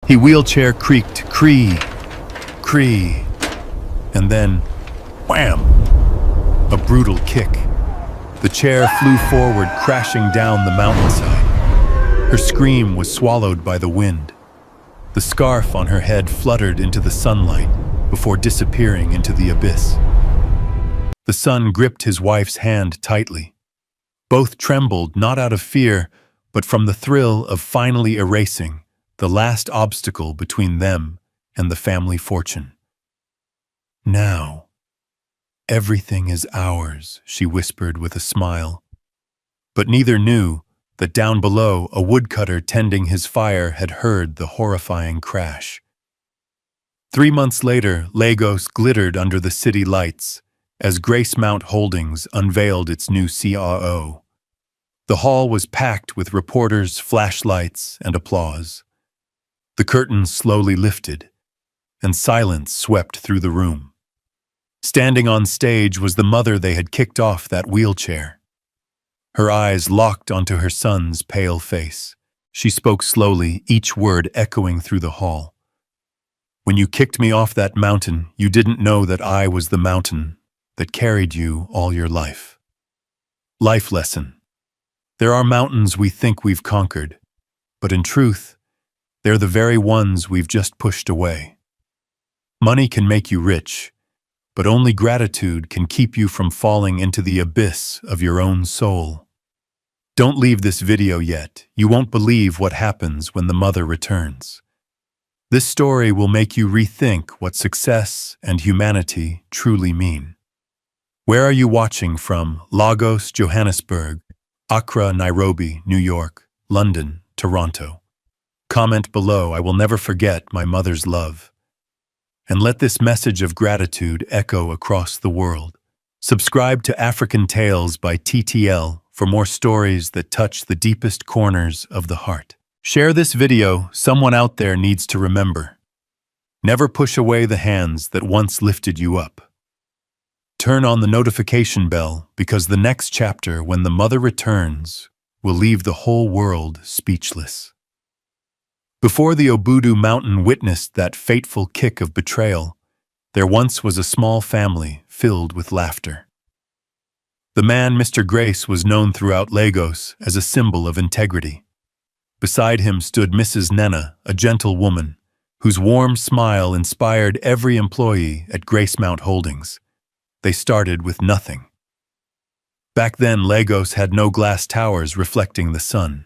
He wheelchair creaked, cree, cree, and then, wham! A brutal kick. The chair flew forward, crashing down the mountainside. Her scream was swallowed by the wind. The scarf on her head fluttered into the sunlight before disappearing into the abyss. The son gripped his wife's hand tightly. Both trembled, not out of fear, but from the thrill of finally erasing the last obstacle between them and the family fortune. Now, everything is ours, she whispered with a smile. But neither knew that down below, a woodcutter tending his fire had heard the horrifying crash. 3 months later, Lagos glittered under the city lights as Gracemount Holdings unveiled its new COO. The hall was packed with reporters, flashlights, and applause. The curtains slowly lifted, and silence swept through the room. Standing on stage was the mother they had kicked off that wheelchair. Her eyes locked onto her son's pale face. She spoke slowly, each word echoing through the hall. When you kicked me off that mountain, you didn't know that I was the mountain that carried you all your life. Life lesson. There are mountains we think we've conquered, but in truth, they're the very ones we've just pushed away. Money can make you rich, but only gratitude can keep you from falling into the abyss of your own soul. Don't leave this video yet. You won't believe what happens when the mother returns. This story will make you rethink what success and humanity truly mean. Where are you watching from? Lagos, Johannesburg, Accra, Nairobi, New York, London, Toronto. Comment below. I will never forget my mother's love. And let this message of gratitude echo across the world. Subscribe to African Tales by TTL for more stories that touch the deepest corners of the heart. Share this video. Someone out there needs to remember. Never push away the hands that once lifted you up. Turn on the notification bell because the next chapter, when the mother returns, will leave the whole world speechless. Before the Obudu mountain witnessed that fateful kick of betrayal, there once was a small family filled with laughter. The man, Mr. Grace, was known throughout Lagos as a symbol of integrity. Beside him stood Mrs. Nena, a gentle woman, whose warm smile inspired every employee at Gracemount Holdings. They started with nothing. Back then, Lagos had no glass towers reflecting the sun.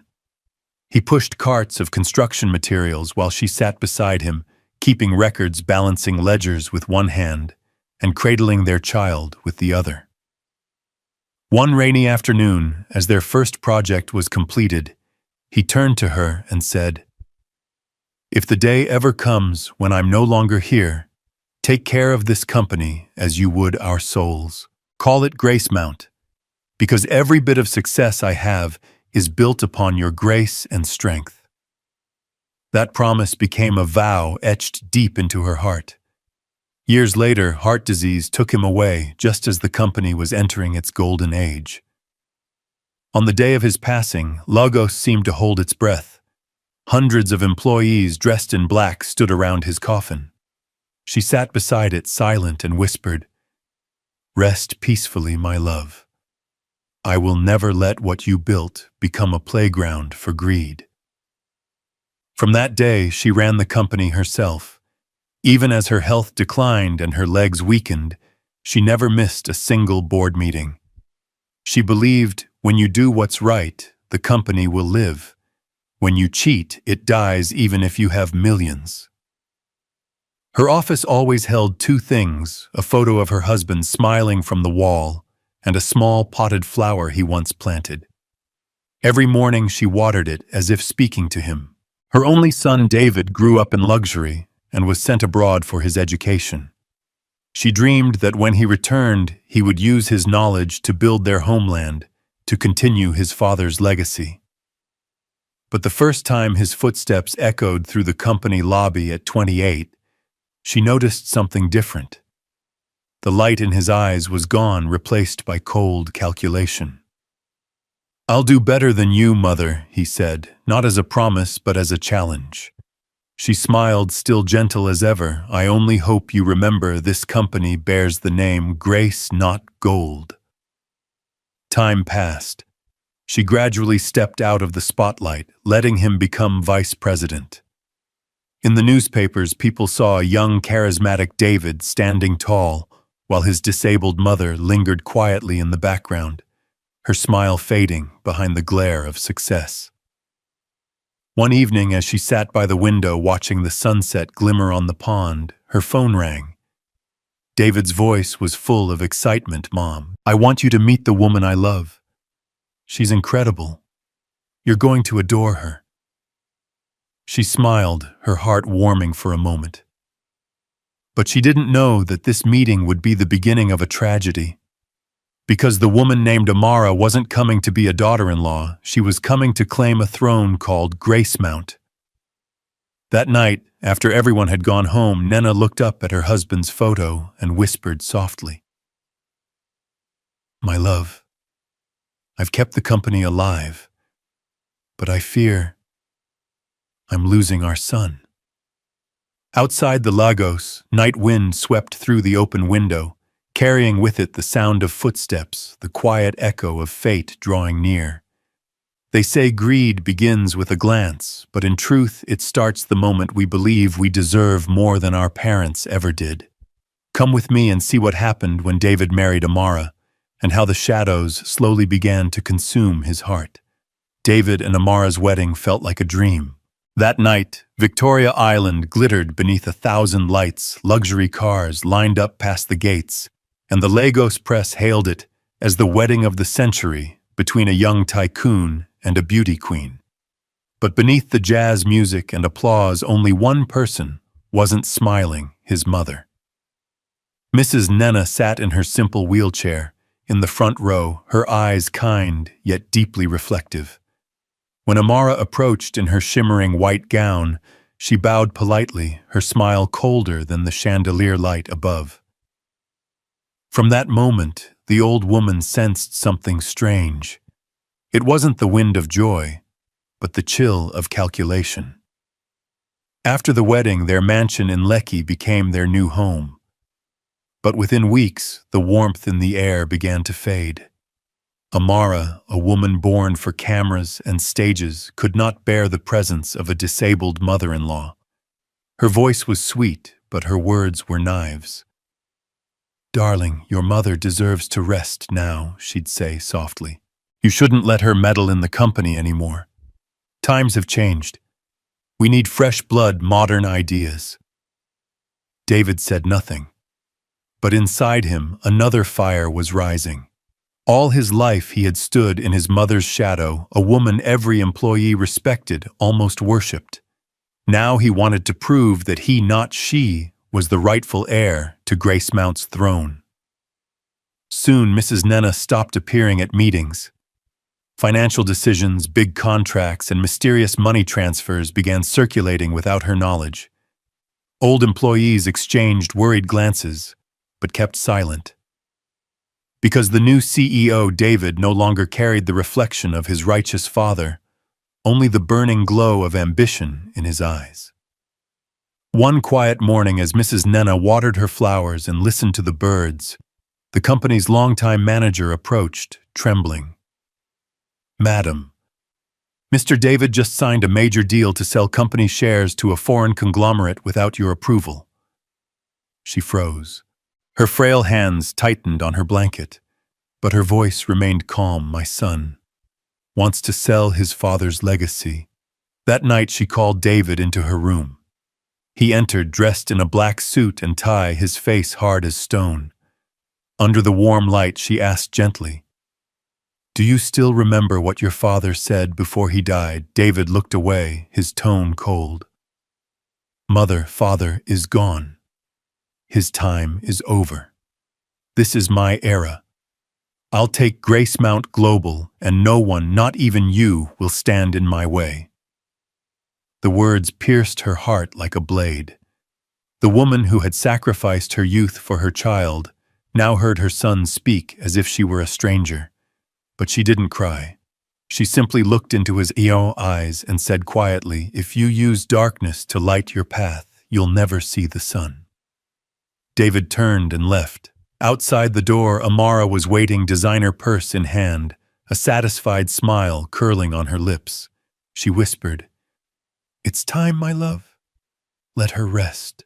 He pushed carts of construction materials while she sat beside him, keeping records, balancing ledgers with one hand, and cradling their child with the other. One rainy afternoon, as their first project was completed, he turned to her and said, "If the day ever comes when I'm no longer here, take care of this company as you would our souls. Call it Gracemount, because every bit of success I have is built upon your grace and strength." That promise became a vow etched deep into her heart. Years later, heart disease took him away just as the company was entering its golden age. On the day of his passing, Lagos seemed to hold its breath. Hundreds of employees dressed in black stood around his coffin. She sat beside it, silent, and whispered, "Rest peacefully, my love. I will never let what you built become a playground for greed." From that day, she ran the company herself. Even as her health declined and her legs weakened, she never missed a single board meeting. She believed, when you do what's right, the company will live. When you cheat, it dies even if you have millions. Her office always held two things: a photo of her husband smiling from the wall and a small potted flower he once planted. Every morning she watered it as if speaking to him. Her only son, David, grew up in luxury and was sent abroad for his education. She dreamed that when he returned, he would use his knowledge to build their homeland, to continue his father's legacy. But the first time his footsteps echoed through the company lobby at 28, she noticed something different. The light in his eyes was gone, replaced by cold calculation. "I'll do better than you, Mother," he said, not as a promise but as a challenge. She smiled, still gentle as ever. I only hope you remember this company bears the name Grace, not Gold. Time passed. She gradually stepped out of the spotlight, letting him become vice president. In the newspapers, people saw a young, charismatic David standing tall, while his disabled mother lingered quietly in the background, her smile fading behind the glare of success. One evening, as she sat by the window watching the sunset glimmer on the pond, her phone rang. David's voice was full of excitement. Mom, I want you to meet the woman I love. She's incredible. You're going to adore her. She smiled, her heart warming for a moment. But she didn't know that this meeting would be the beginning of a tragedy. Because the woman named Amara wasn't coming to be a daughter-in-law, she was coming to claim a throne called Gracemount. That night, after everyone had gone home, Nena looked up at her husband's photo and whispered softly, "My love, I've kept the company alive, but I fear I'm losing our son." Outside the Lagos, night wind swept through the open window, carrying with it the sound of footsteps, the quiet echo of fate drawing near. They say greed begins with a glance, but in truth it starts the moment we believe we deserve more than our parents ever did. Come with me and see what happened when David married Amara, and how the shadows slowly began to consume his heart. David and Amara's wedding felt like a dream. That night, Victoria Island glittered beneath 1,000 lights, luxury cars lined up past the gates, and the Lagos press hailed it as the wedding of the century between a young tycoon and a beauty queen. But beneath the jazz music and applause, only one person wasn't smiling: his mother. Mrs. Nena sat in her simple wheelchair, in the front row, her eyes kind yet deeply reflective. When Amara approached in her shimmering white gown, she bowed politely, her smile colder than the chandelier light above. From that moment, the old woman sensed something strange. It wasn't the wind of joy, but the chill of calculation. After the wedding, their mansion in Lekki became their new home. But within weeks, the warmth in the air began to fade. Amara, a woman born for cameras and stages, could not bear the presence of a disabled mother-in-law. Her voice was sweet, but her words were knives. "Darling, your mother deserves to rest now," she'd say softly. "You shouldn't let her meddle in the company anymore. Times have changed. We need fresh blood, modern ideas." David said nothing. But inside him, another fire was rising. All his life he had stood in his mother's shadow, a woman every employee respected, almost worshipped. Now he wanted to prove that he, not she, was the rightful heir to Gracemount's throne. Soon Mrs. Nena stopped appearing at meetings. Financial decisions, big contracts, and mysterious money transfers began circulating without her knowledge. Old employees exchanged worried glances, but kept silent. Because the new CEO, David, no longer carried the reflection of his righteous father, only the burning glow of ambition in his eyes. One quiet morning, as Mrs. Nena watered her flowers and listened to the birds, the company's longtime manager approached, trembling. "Madam, Mr. David just signed a major deal to sell company shares to a foreign conglomerate without your approval." She froze. Her frail hands tightened on her blanket, but her voice remained calm. "My son wants to sell his father's legacy." That night she called David into her room. He entered dressed in a black suit and tie, his face hard as stone. Under the warm light she asked gently, "Do you still remember what your father said before he died?" David looked away, his tone cold. "Mother, father is gone. His time is over. This is my era. I'll take Gracemount global, and no one, not even you, will stand in my way." The words pierced her heart like a blade. The woman who had sacrificed her youth for her child now heard her son speak as if she were a stranger. But she didn't cry. She simply looked into his eyes and said quietly, "If you use darkness to light your path, you'll never see the sun." David turned and left. Outside the door, Amara was waiting, designer purse in hand, a satisfied smile curling on her lips. She whispered, "It's time, my love. Let her rest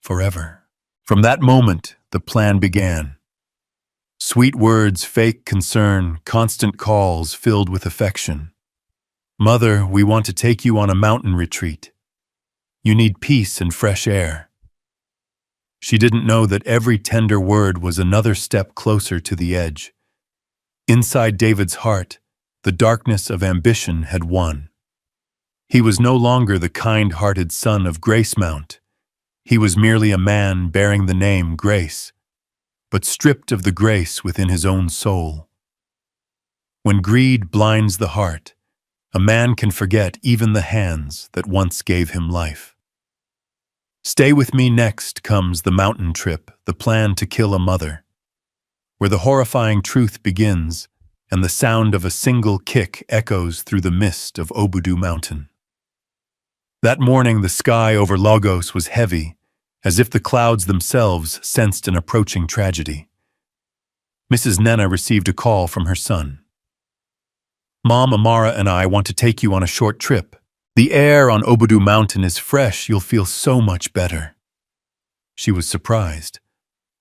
forever." From that moment, the plan began. Sweet words, fake concern, constant calls filled with affection. "Mother, we want to take you on a mountain retreat. You need peace and fresh air." She didn't know that every tender word was another step closer to the edge. Inside David's heart, the darkness of ambition had won. He was no longer the kind-hearted son of Gracemount. He was merely a man bearing the name Grace, but stripped of the grace within his own soul. When greed blinds the heart, a man can forget even the hands that once gave him life. Stay with me. Next comes the mountain trip, the plan to kill a mother, where the horrifying truth begins and the sound of a single kick echoes through the mist of Obudu Mountain. That morning, the sky over Lagos was heavy, as if the clouds themselves sensed an approaching tragedy. Mrs. Nena received a call from her son. "Mom, Amara and I want to take you on a short trip. The air on Obudu Mountain is fresh. You'll feel so much better." She was surprised.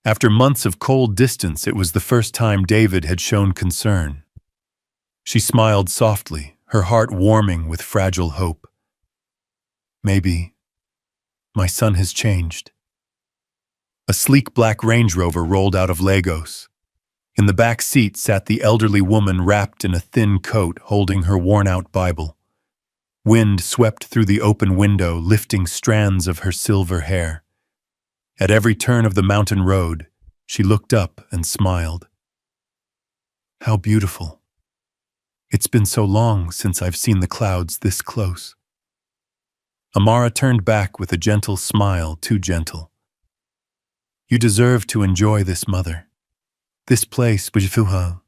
After months of cold distance, it was the first time David had shown concern. She smiled softly, her heart warming with fragile hope. "Maybe my son has changed." A sleek black Range Rover rolled out of Lagos. In the back seat sat the elderly woman wrapped in a thin coat, holding her worn-out Bible. Wind swept through the open window, lifting strands of her silver hair. At every turn of the mountain road, she looked up and smiled. "How beautiful. It's been so long since I've seen the clouds this close." Amara turned back with a gentle smile, too gentle. "You deserve to enjoy this, mother. This place, Bujifuha,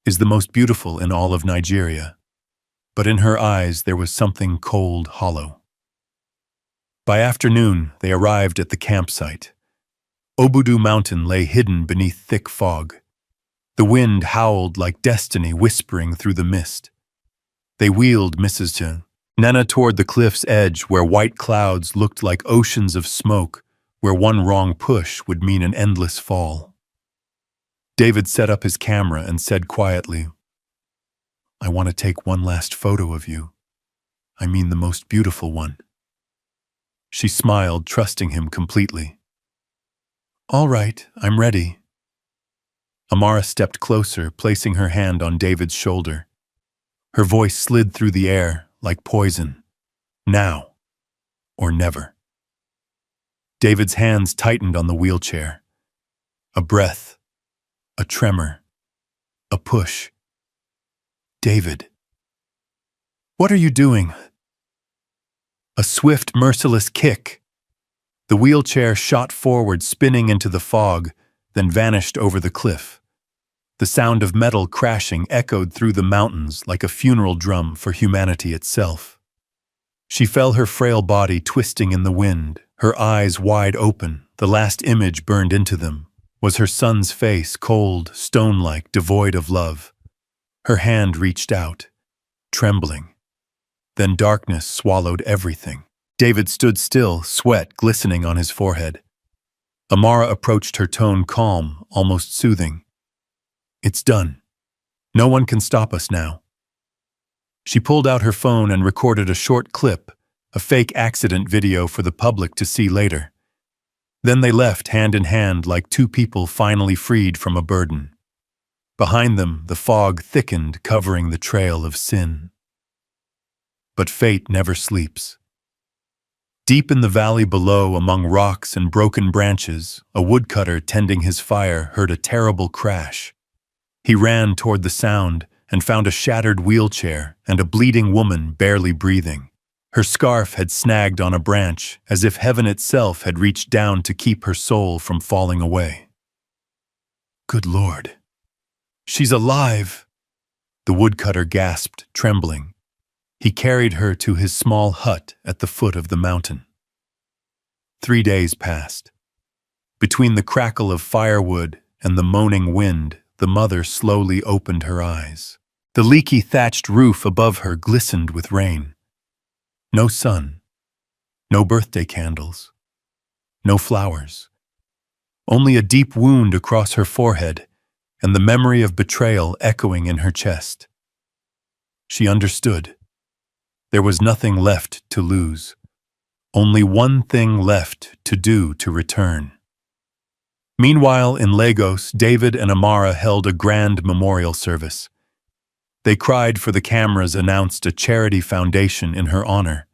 is the most beautiful in all of Nigeria." But in her eyes there was something cold, hollow. By afternoon, they arrived at the campsite. Obudu Mountain lay hidden beneath thick fog. The wind howled like destiny whispering through the mist. They wheeled Mrs. Nena toward the cliff's edge, where white clouds looked like oceans of smoke, where one wrong push would mean an endless fall. David set up his camera and said quietly, "I want to take one last photo of you. I mean the most beautiful one." She smiled, trusting him completely. "All right, I'm ready." Amara stepped closer, placing her hand on David's shoulder. Her voice slid through the air like poison. "Now or never." David's hands tightened on the wheelchair. A breath, a tremor, a push. "David, what are you doing?" A swift, merciless kick. The wheelchair shot forward, spinning into the fog, then vanished over the cliff. The sound of metal crashing echoed through the mountains like a funeral drum for humanity itself. She felt her frail body twisting in the wind, her eyes wide open. The last image burned into them was her son's face, cold, stone-like, devoid of love. Her hand reached out, trembling. Then darkness swallowed everything. David stood still, sweat glistening on his forehead. Amara approached her, tone calm, almost soothing. "It's done. No one can stop us now." She pulled out her phone and recorded a short clip, a fake accident video for the public to see later. Then they left hand in hand like two people finally freed from a burden. Behind them, the fog thickened, covering the trail of sin. But fate never sleeps. Deep in the valley below, among rocks and broken branches, a woodcutter tending his fire heard a terrible crash. He ran toward the sound and found a shattered wheelchair and a bleeding woman barely breathing. Her scarf had snagged on a branch, as if heaven itself had reached down to keep her soul from falling away. "Good Lord! She's alive!" the woodcutter gasped, trembling. He carried her to his small hut at the foot of the mountain. 3 days passed. Between the crackle of firewood and the moaning wind, the mother slowly opened her eyes. The leaky thatched roof above her glistened with rain. No sun, no birthday candles, no flowers. Only a deep wound across her forehead and the memory of betrayal echoing in her chest. She understood. There was nothing left to lose. Only one thing left to do to return. Meanwhile, in Lagos, David and Amara held a grand memorial service. They cried for the cameras, announced a charity foundation in her honor,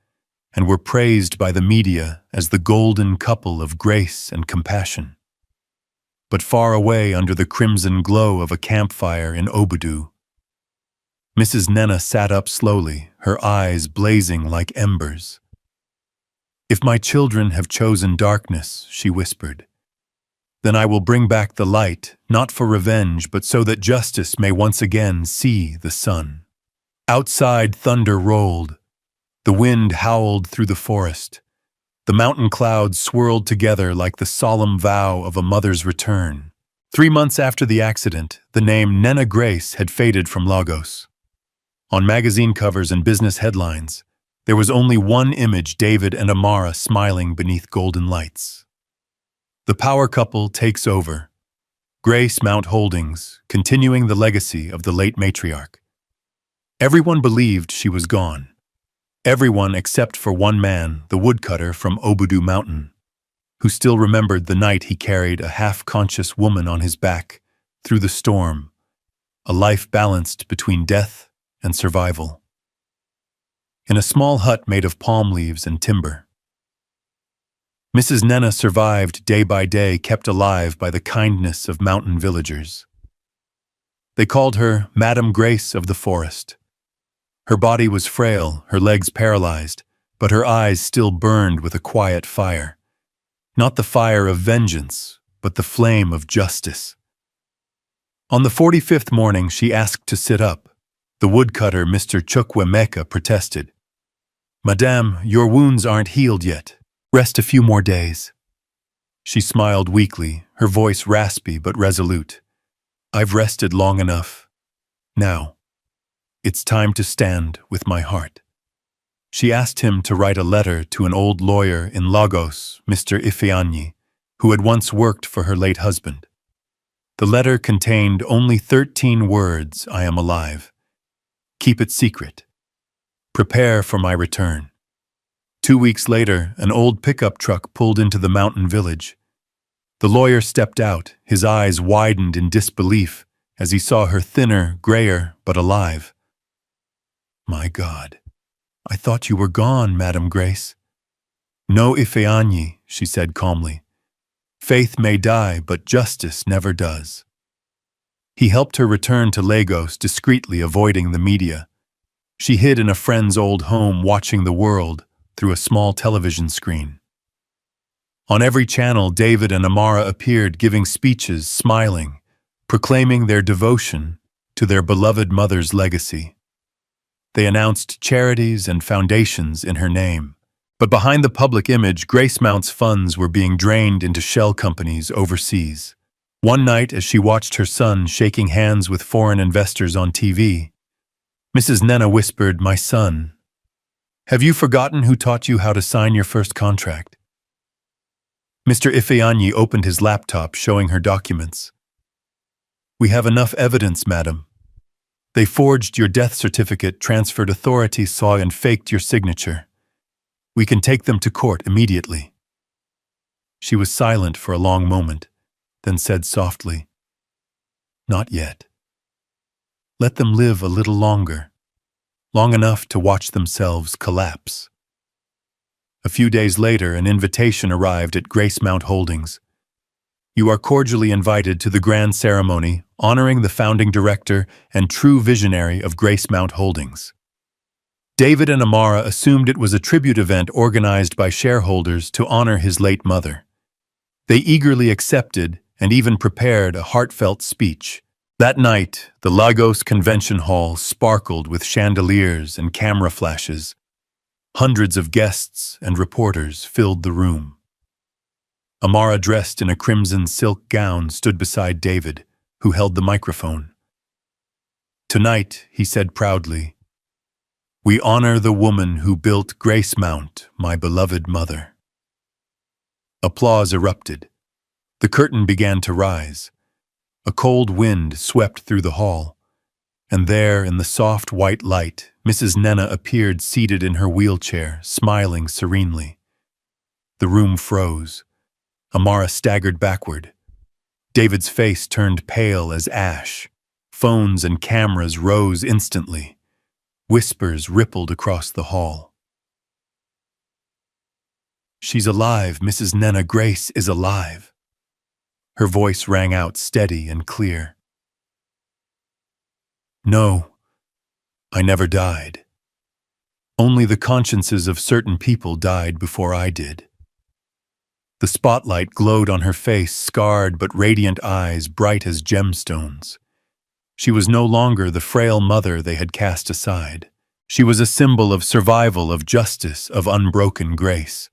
and were praised by the media as the golden couple of grace and compassion. But far away under the crimson glow of a campfire in Obudu, Mrs. Nena sat up slowly, her eyes blazing like embers. "If my children have chosen darkness," she whispered, "then I will bring back the light, not for revenge, but so that justice may once again see the sun." Outside, thunder rolled. The wind howled through the forest. The mountain clouds swirled together like the solemn vow of a mother's return. 3 months after the accident, the name Nena Grace had faded from Lagos. On magazine covers and business headlines, there was only one image: David and Amara smiling beneath golden lights. The power couple takes over. Grace Mount Holdings, continuing the legacy of the late matriarch. Everyone believed she was gone. Everyone except for one man, the woodcutter from Obudu Mountain, who still remembered the night he carried a half-conscious woman on his back through the storm, a life balanced between death and survival. In a small hut made of palm leaves and timber, Mrs. Nena survived day by day, kept alive by the kindness of mountain villagers. They called her Madam Grace of the Forest. Her body was frail, her legs paralyzed, but her eyes still burned with a quiet fire. Not the fire of vengeance, but the flame of justice. On the 45th morning, she asked to sit up. The woodcutter, Mr. Chukwemeka, protested. "Madame, your wounds aren't healed yet. Rest a few more days." She smiled weakly, her voice raspy but resolute. "I've rested long enough. Now, it's time to stand with my heart." She asked him to write a letter to an old lawyer in Lagos, Mr. Ifeanyi, who had once worked for her late husband. The letter contained only 13 words: "I am alive. Keep it secret. Prepare for my return." 2 weeks later, an old pickup truck pulled into the mountain village. The lawyer stepped out, his eyes widened in disbelief as he saw her thinner, grayer, but alive. "My God, I thought you were gone, Madam Grace." "No, Ifeanyi," she said calmly. "Faith may die, but justice never does." He helped her return to Lagos, discreetly avoiding the media. She hid in a friend's old home, watching the world through a small television screen. On every channel, David and Amara appeared, giving speeches, smiling, proclaiming their devotion to their beloved mother's legacy. They announced charities and foundations in her name. But behind the public image, Grace Mount's funds were being drained into shell companies overseas. One night, as she watched her son shaking hands with foreign investors on TV, Mrs. Nena whispered, "My son, have you forgotten who taught you how to sign your first contract?" Mr. Ifeanyi opened his laptop, showing her documents. "We have enough evidence, madam. They forged your death certificate, transferred authorities saw and faked your signature. We can take them to court immediately." She was silent for a long moment, then said softly, "Not yet. Let them live a little longer, long enough to watch themselves collapse." A few days later, an invitation arrived at Grace Mount Holdings. "You are cordially invited to the grand ceremony honoring the founding director and true visionary of Grace Mount Holdings." David and Amara assumed it was a tribute event organized by shareholders to honor his late mother. They eagerly accepted and even prepared a heartfelt speech. That night, the Lagos Convention Hall sparkled with chandeliers and camera flashes. Hundreds of guests and reporters filled the room. Amara, dressed in a crimson silk gown, stood beside David, who held the microphone. "Tonight," he said proudly, "we honor the woman who built Grace Mount, my beloved mother." Applause erupted. The curtain began to rise. A cold wind swept through the hall, and there, in the soft white light, Mrs. Nenna appeared seated in her wheelchair, smiling serenely. The room froze. Amara staggered backward. David's face turned pale as ash. Phones and cameras rose instantly. Whispers rippled across the hall. "She's alive, Mrs. Nenna. Grace is alive." Her voice rang out steady and clear. "No, I never died. Only the consciences of certain people died before I did." The spotlight glowed on her face, scarred but radiant eyes bright as gemstones. She was no longer the frail mother they had cast aside. She was a symbol of survival, of justice, of unbroken grace.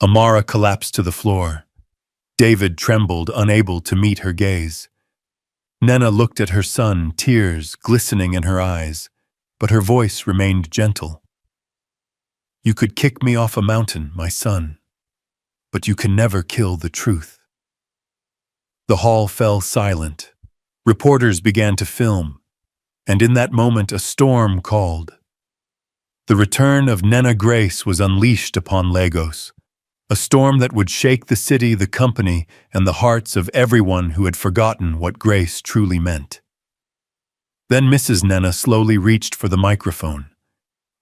Amara collapsed to the floor. David trembled, unable to meet her gaze. Nenna looked at her son, tears glistening in her eyes, but her voice remained gentle. "You could kick me off a mountain, my son, but you can never kill the truth." The hall fell silent. Reporters began to film, and in that moment a storm called. The return of Nenna Grace was unleashed upon Lagos, a storm that would shake the city, the company, and the hearts of everyone who had forgotten what grace truly meant. Then Mrs. Nenna slowly reached for the microphone.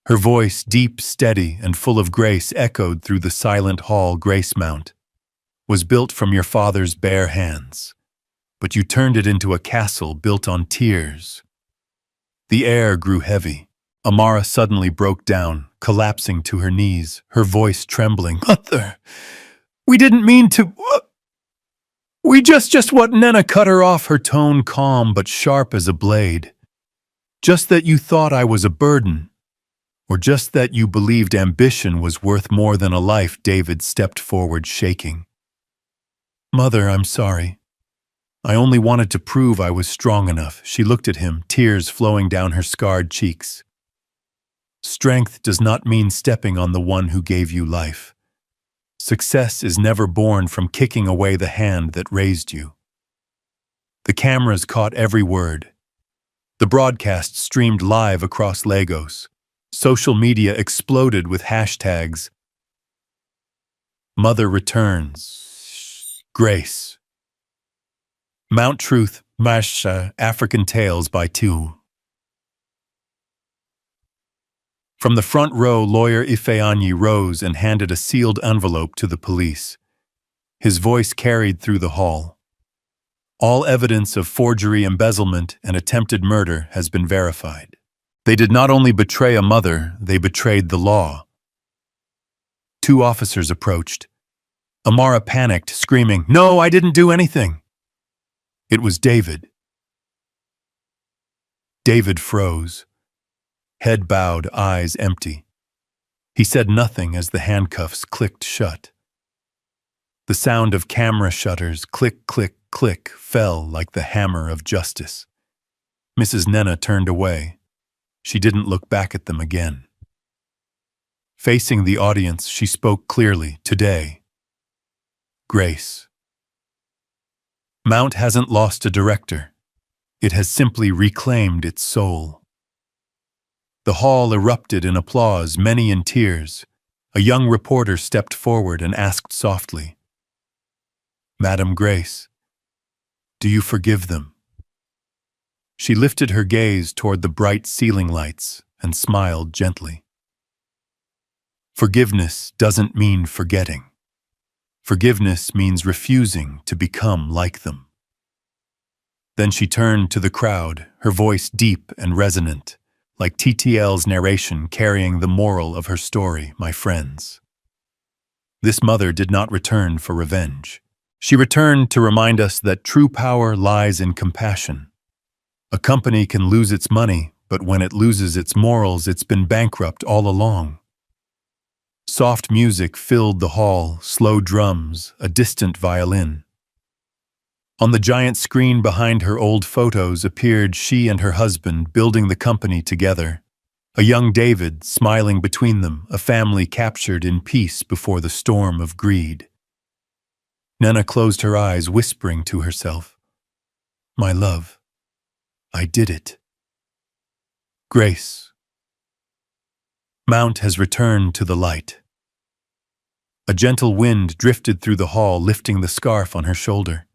Her voice, deep, steady, and full of grace, echoed through the silent hall. "Grace Mount was built from your father's bare hands, but you turned it into a castle built on tears." The air grew heavy. Amara suddenly broke down, collapsing to her knees, her voice trembling. "Mother, we didn't mean to. We just what?" Nenna cut her off, her tone calm but sharp as a blade. "Just that you thought I was a burden, or just that you believed ambition was worth more than a life." David stepped forward, shaking. "Mother, I'm sorry. I only wanted to prove I was strong enough." She looked at him, tears flowing down her scarred cheeks. "Strength does not mean stepping on the one who gave you life. Success is never born from kicking away the hand that raised you." The cameras caught every word. The broadcast streamed live across Lagos. Social media exploded with hashtags. "Mother returns. Grace. Mount Truth. Masha. African Tales by Two." From the front row, lawyer Ifeanyi rose and handed a sealed envelope to the police. His voice carried through the hall. "All evidence of forgery, embezzlement, and attempted murder has been verified. They did not only betray a mother, they betrayed the law." Two officers approached. Amara panicked, screaming, "No, I didn't do anything." It was David. David froze. Head bowed, eyes empty. He said nothing as the handcuffs clicked shut. The sound of camera shutters, click, click, click, fell like the hammer of justice. Mrs. Nenna turned away. She didn't look back at them again. Facing the audience, she spoke clearly. "Today, Grace Mount hasn't lost a director. It has simply reclaimed its soul." The hall erupted in applause, many in tears. A young reporter stepped forward and asked softly, "Madam Grace, do you forgive them?" She lifted her gaze toward the bright ceiling lights and smiled gently. "Forgiveness doesn't mean forgetting. Forgiveness means refusing to become like them." Then she turned to the crowd, her voice deep and resonant, like TTL's narration carrying the moral of her story. "My friends, this mother did not return for revenge. She returned to remind us that true power lies in compassion. A company can lose its money, but when it loses its morals, it's been bankrupt all along. Soft music filled the hall, slow drums, a distant violin. On the giant screen behind her old photos appeared she and her husband building the company together. A young David smiling between them, a family captured in peace before the storm of greed. Nana closed her eyes, whispering to herself, "My love, I did it." Grace. Mount has returned to the light. A gentle wind drifted through the hall, lifting the scarf on her shoulder.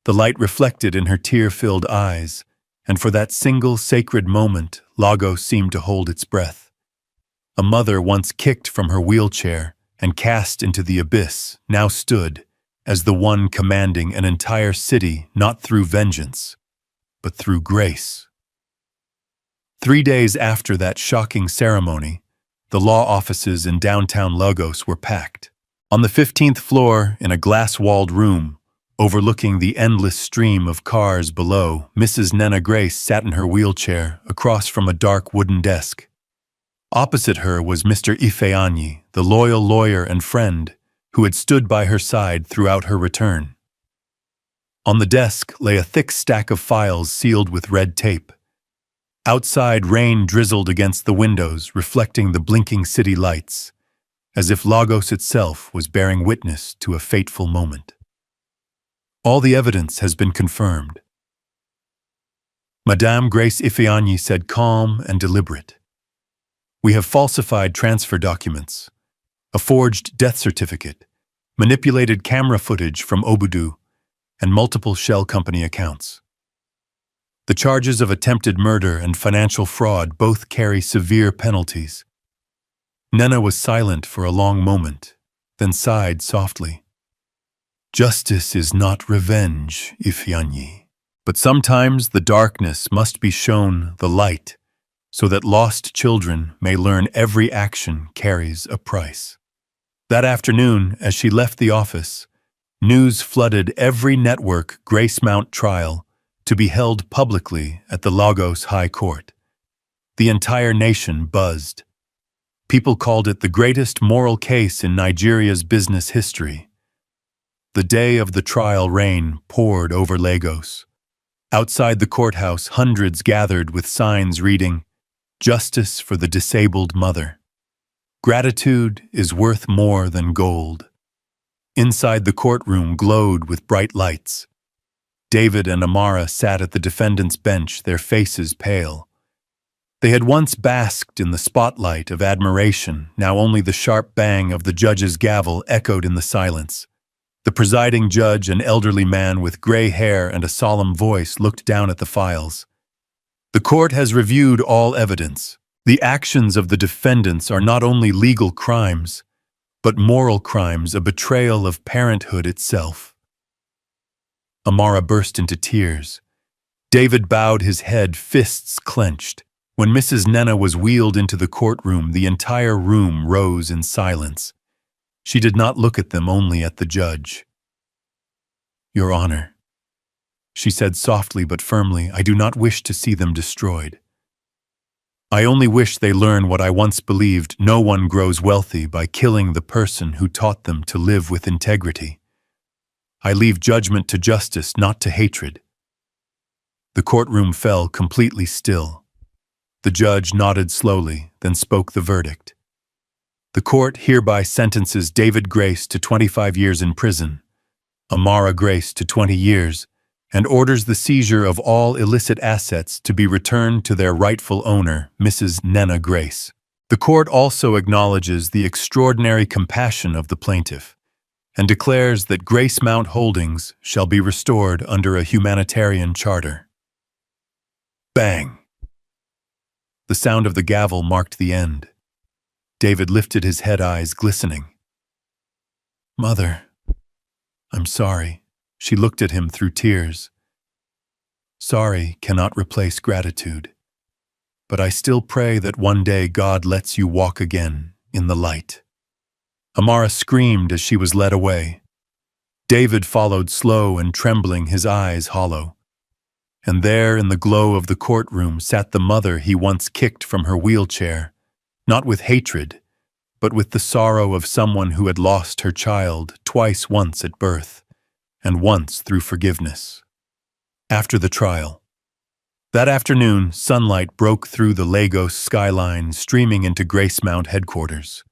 The light reflected in her tear-filled eyes, and for that single sacred moment, Lagos seemed to hold its breath. A mother once kicked from her wheelchair and cast into the abyss now stood as the one commanding an entire city not through vengeance, but through grace. 3 days after that shocking ceremony, the law offices in downtown Lagos were packed. On the 15th floor, in a glass-walled room, overlooking the endless stream of cars below, Mrs. Nana Grace sat in her wheelchair across from a dark wooden desk. Opposite her was Mr. Ifeanyi, the loyal lawyer and friend who had stood by her side throughout her return. On the desk lay a thick stack of files sealed with red tape. Outside, rain drizzled against the windows, reflecting the blinking city lights, as if Lagos itself was bearing witness to a fateful moment. All the evidence has been confirmed. Madame Grace Ifeanyi said, calm and deliberate. We have falsified transfer documents, a forged death certificate, manipulated camera footage from Obudu, and multiple shell company accounts. The charges of attempted murder and financial fraud both carry severe penalties. Nana was silent for a long moment, then sighed softly. Justice is not revenge, Ifeanyi, but sometimes the darkness must be shown the light, so that lost children may learn every action carries a price. That afternoon, as she left the office, news flooded every network Grace Mount trial to be held publicly at the Lagos High Court. The entire nation buzzed. People called it the greatest moral case in Nigeria's business history. The day of the trial, rain poured over Lagos. Outside the courthouse, hundreds gathered with signs reading, "Justice for the disabled mother. Gratitude is worth more than gold." Inside the courtroom glowed with bright lights. David and Amara sat at the defendant's bench, their faces pale. They had once basked in the spotlight of admiration, now only the sharp bang of the judge's gavel echoed in the silence. The presiding judge, an elderly man with gray hair and a solemn voice, looked down at the files. The court has reviewed all evidence. The actions of the defendants are not only legal crimes, but moral crimes, a betrayal of parenthood itself. Amara burst into tears. David bowed his head, fists clenched. When Mrs. Nana was wheeled into the courtroom, the entire room rose in silence. She did not look at them, only at the judge. "Your Honor," she said softly but firmly, "I do not wish to see them destroyed. I only wish they learn what I once believed: no one grows wealthy by killing the person who taught them to live with integrity. I leave judgment to justice, not to hatred." The courtroom fell completely still. The judge nodded slowly, then spoke the verdict. "The court hereby sentences David Grace to 25 years in prison, Amara Grace to 20 years, and orders the seizure of all illicit assets to be returned to their rightful owner, Mrs. Nana Grace." The court also acknowledges the extraordinary compassion of the plaintiff and declares that Grace Mount Holdings shall be restored under a humanitarian charter. Bang! The sound of the gavel marked the end. David lifted his head, eyes glistening. "Mother, I'm sorry." She looked at him through tears. "Sorry cannot replace gratitude, but I still pray that one day God lets you walk again in the light." Amara screamed as she was led away. David followed slow and trembling, his eyes hollow. And there in the glow of the courtroom sat the mother he once kicked from her wheelchair, not with hatred, but with the sorrow of someone who had lost her child twice, once at birth, and once through forgiveness. After the trial. That afternoon, sunlight broke through the Lagos skyline, streaming into Gracemount headquarters.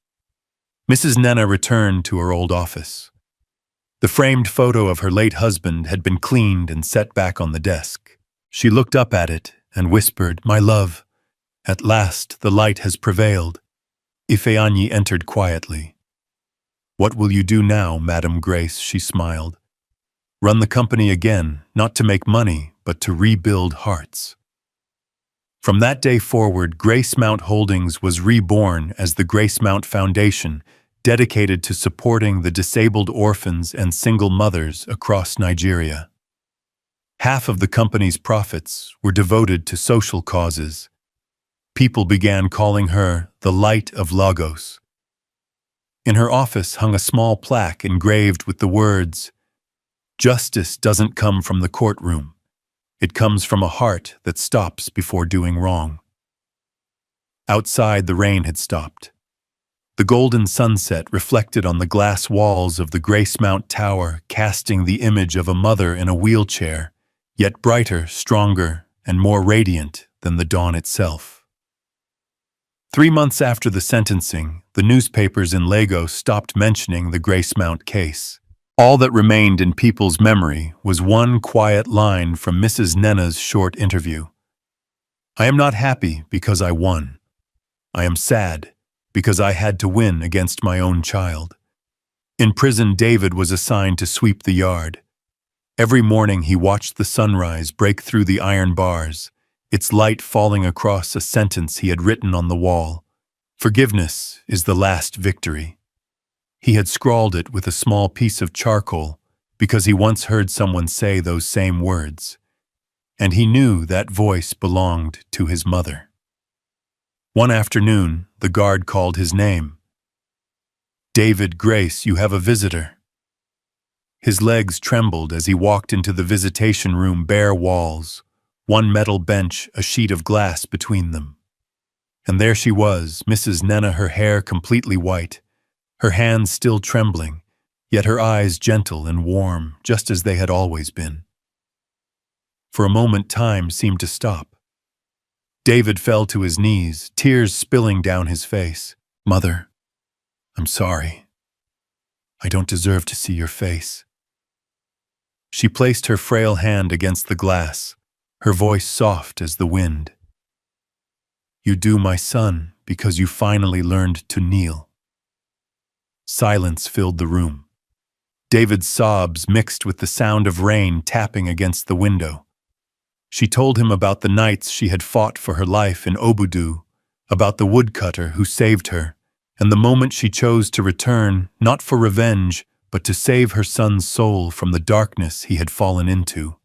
Mrs. Nenna returned to her old office. The framed photo of her late husband had been cleaned and set back on the desk. She looked up at it and whispered, "My love, at last the light has prevailed." Ifeanyi entered quietly. "What will you do now, Madam Grace?" she smiled. "Run the company again, not to make money, but to rebuild hearts." From that day forward, Gracemount Holdings was reborn as the Gracemount Foundation, dedicated to supporting the disabled orphans and single mothers across Nigeria. Half of the company's profits were devoted to social causes. People began calling her the Light of Lagos. In her office hung a small plaque engraved with the words, "Justice doesn't come from the courtroom. It comes from a heart that stops before doing wrong." Outside, the rain had stopped. The golden sunset reflected on the glass walls of the Gracemount Tower, casting the image of a mother in a wheelchair, yet brighter, stronger, and more radiant than the dawn itself. 3 months after the sentencing, the newspapers in Lagos stopped mentioning the Gracemount case. All that remained in people's memory was one quiet line from Mrs. Nenna's short interview. "I am not happy because I won. I am sad because I had to win against my own child." In prison, David was assigned to sweep the yard. Every morning he watched the sunrise break through the iron bars, its light falling across a sentence he had written on the wall. "Forgiveness is the last victory." He had scrawled it with a small piece of charcoal because he once heard someone say those same words, and he knew that voice belonged to his mother. One afternoon, the guard called his name. "David Grace, you have a visitor." His legs trembled as he walked into the visitation room, bare walls, one metal bench, a sheet of glass between them. And there she was, Mrs. Nenna, her hair completely white, her hands still trembling, yet her eyes gentle and warm, just as they had always been. For a moment, time seemed to stop. David fell to his knees, tears spilling down his face. "Mother, I'm sorry. I don't deserve to see your face." She placed her frail hand against the glass, her voice soft as the wind. "You do, my son, because you finally learned to kneel." Silence filled the room. David's sobs mixed with the sound of rain tapping against the window. She told him about the nights she had fought for her life in Obudu, about the woodcutter who saved her, and the moment she chose to return, not for revenge, but to save her son's soul from the darkness he had fallen into.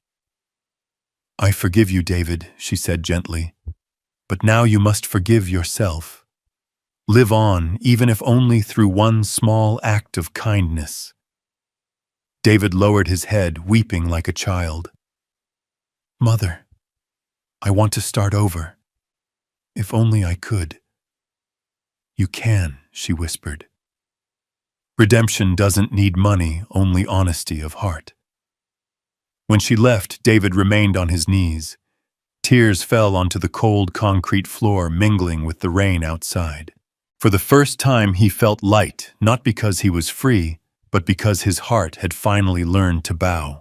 "I forgive you, David," she said gently, "but now you must forgive yourself. Live on, even if only through one small act of kindness." David lowered his head, weeping like a child. "Mother, I want to start over. If only I could." "You can," she whispered. "Redemption doesn't need money, only honesty of heart." When she left, David remained on his knees. Tears fell onto the cold concrete floor, mingling with the rain outside. For the first time he felt light, not because he was free, but because his heart had finally learned to bow.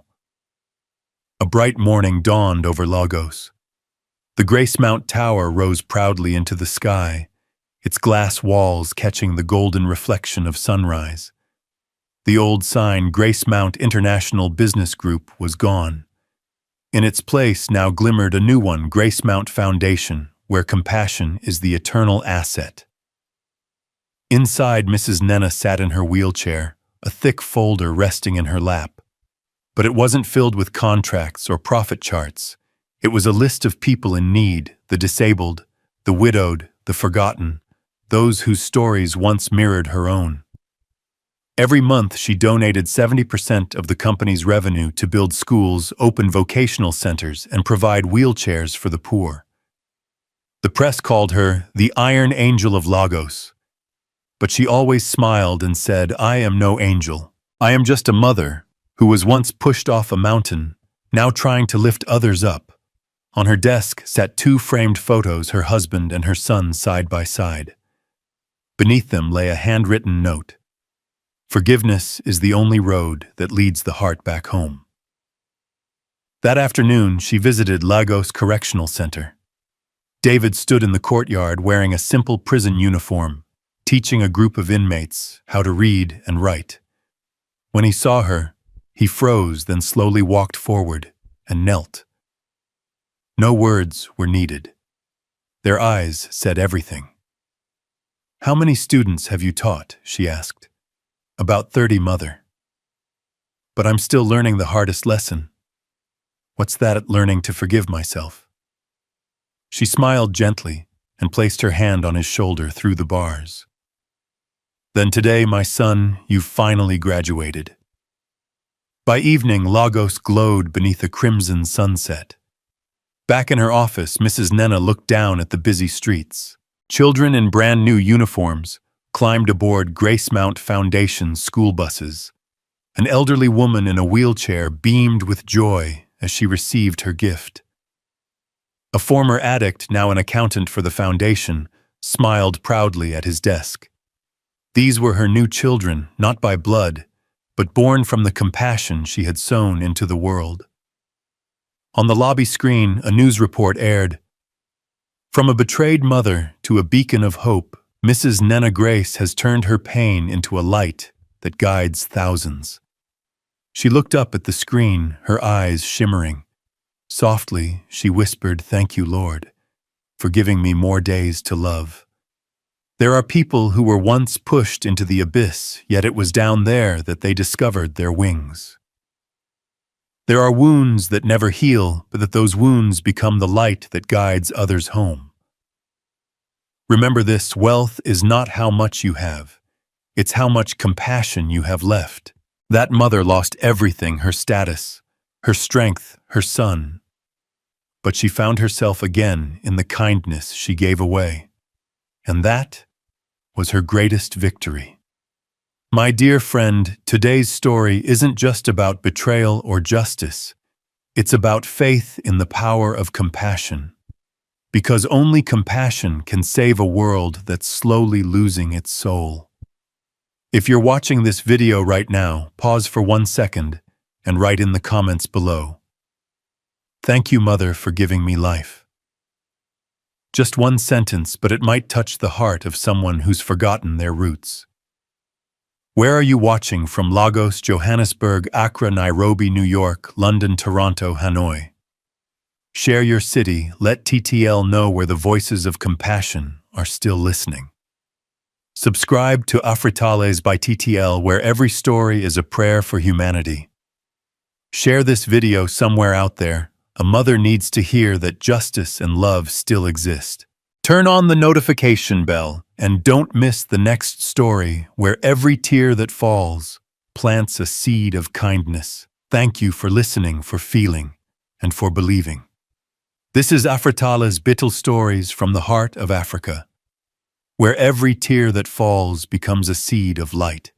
A bright morning dawned over Lagos. The Gracemount Tower rose proudly into the sky, its glass walls catching the golden reflection of sunrise. The old sign, Gracemount International Business Group, was gone. In its place now glimmered a new one, Gracemount Foundation, where compassion is the eternal asset. Inside, Mrs. Nenna sat in her wheelchair, a thick folder resting in her lap. But it wasn't filled with contracts or profit charts. It was a list of people in need, the disabled, the widowed, the forgotten, those whose stories once mirrored her own. Every month, she donated 70% of the company's revenue to build schools, open vocational centers, and provide wheelchairs for the poor. The press called her the Iron Angel of Lagos, but she always smiled and said, "I am no angel. I am just a mother who was once pushed off a mountain, now trying to lift others up." On her desk sat two framed photos, her husband and her son side by side. Beneath them lay a handwritten note. "Forgiveness is the only road that leads the heart back home." That afternoon, she visited Lagos Correctional Center. David stood in the courtyard wearing a simple prison uniform, teaching a group of inmates how to read and write. When he saw her, he froze, then slowly walked forward and knelt. No words were needed. Their eyes said everything. "How many students have you taught?" she asked. "About 30, mother. But I'm still learning the hardest lesson." "What's that?" "Learning to forgive myself." She smiled gently and placed her hand on his shoulder through the bars. "Then today, my son, you've finally graduated." By evening, Lagos glowed beneath a crimson sunset. Back in her office, Mrs. Nena looked down at the busy streets. Children in brand new uniforms climbed aboard Gracemount Foundation school buses. An elderly woman in a wheelchair beamed with joy as she received her gift. A former addict, now an accountant for the foundation, smiled proudly at his desk. These were her new children, not by blood, but born from the compassion she had sown into the world. On the lobby screen, a news report aired. From a betrayed mother to a beacon of hope, Mrs. Nena Grace has turned her pain into a light that guides thousands. She looked up at the screen, her eyes shimmering. Softly, she whispered, "Thank you, Lord, for giving me more days to love." There are people who were once pushed into the abyss, yet it was down there that they discovered their wings. There are wounds that never heal, but that those wounds become the light that guides others home. Remember this: wealth is not how much you have. It's how much compassion you have left. That mother lost everything: her status, her strength, her son. But she found herself again in the kindness she gave away. And that was her greatest victory. My dear friend, today's story isn't just about betrayal or justice. It's about faith in the power of compassion. Because only compassion can save a world that's slowly losing its soul. If you're watching this video right now, pause for 1 second and write in the comments below, "Thank you, Mother, for giving me life." Just one sentence, but it might touch the heart of someone who's forgotten their roots. Where are you watching from? Lagos, Johannesburg, Accra, Nairobi, New York, London, Toronto, Hanoi. Share your city. Let TTL know where the voices of compassion are still listening. Subscribe to Afritales by TTL, where every story is a prayer for humanity. Share this video somewhere out there. A mother needs to hear that justice and love still exist. Turn on the notification bell and don't miss the next story, where every tear that falls plants a seed of kindness. Thank you for listening, for feeling, and for believing. This is Afritales Bittle Stories from the heart of Africa, where every tear that falls becomes a seed of light.